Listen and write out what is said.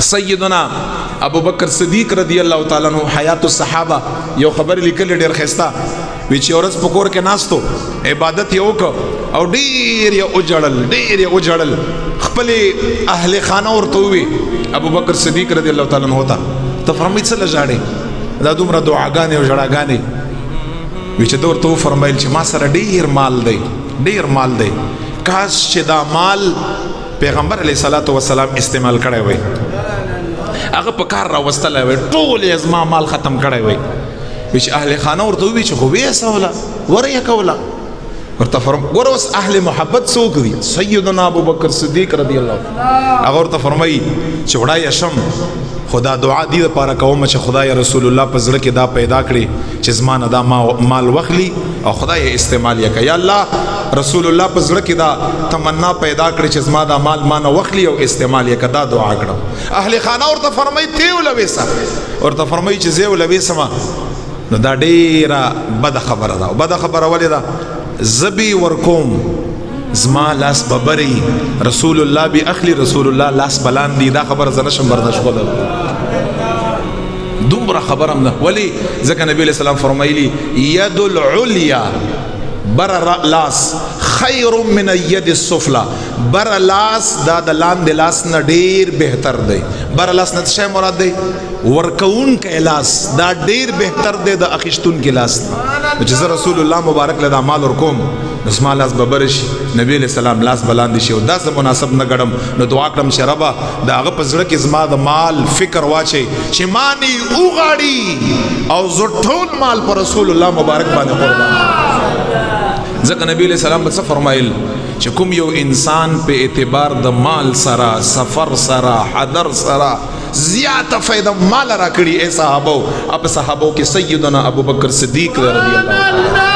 سیدنا ابو بکر صدیق رضی الله تعالی عنہ حیات الصحابه یو خبر لیکل ډیر خستا وی چې اورس پکور کې ناستو عبادت یو کو او ډیر یو اجړل خپل اهل خانه ورته وی ابو بکر صدیق رضی الله تعالی عنہ ته فرمایي څه لژاړي دا دومره دعاګانې او ژړاګانې وی چې دورته فرمایل چې ما سره ډیر مال دی کاش چې دا مال پیغمبر علیه الصلاۃ والسلام استعمال کړی وای هغه په کار راوستلی وای ټول یې زما مال ختم کړی وای چې اهل خانه ورته ووی چې خو ویې سوله ورې کوله ورته ګوره اوس اهل محبت څوک دي سیدنا ابو بکر صدیق رضی الله هغه ورته فرمایي چې وړای شم خدا دعا دی لپاره کوم چې خدای رسول الله په زړه کې دا پیدا کړي چې زما نه دا مال واخلي او خدای استعمال یې کوي یا الله رسول الله په زړه کې دا تمنا پیدا کړي چې زما دا مال ما نه واخلي او استعمال یې کړه دا دعا کړه اهل خانه ورته فرمایي ته ولويسه ورته فرمایي چې زه ولويسم نو دا ډیره بد خبره ده او بد خبره ولې ده زبی ورکوم زما لاس ببری رسول الله بی اخلی رسول الله لاس بلان دی دا خبر زنشم برداشت خود دومره خبرم ده ولی ځکه نبی علیہ السلام فرمایلی ید العلیا بر لاس خیر من الید السفلی بر لاس دا د لاندې لاس نه ډیر بهتر دی بر لاس نه څه مراد دی ورکون کې لاس دا ډیر بهتر دی د اخیشتون کې لاس چې رسول الله مبارک له مال ورکوم اسما لاس ببرش نبی علیہ السلام لاس بلاندې شي او دا څه مناسب نه ګڼم نو دعا کړم چې ربا دا هغه په زړه کې زما د مال فکر واچي چې مانی اوغاړي او زه ټول مال پر رسول الله مبارک باندې قربان ځکه نبی علیہ السلام څه فرمایل چې کوم یو انسان په اعتبار د مال سره سفر سره حضر سره زیاته فائدہ مال را کړی اے صحابو اب صحابو کې سیدنا ابو بکر صدیق رضی الله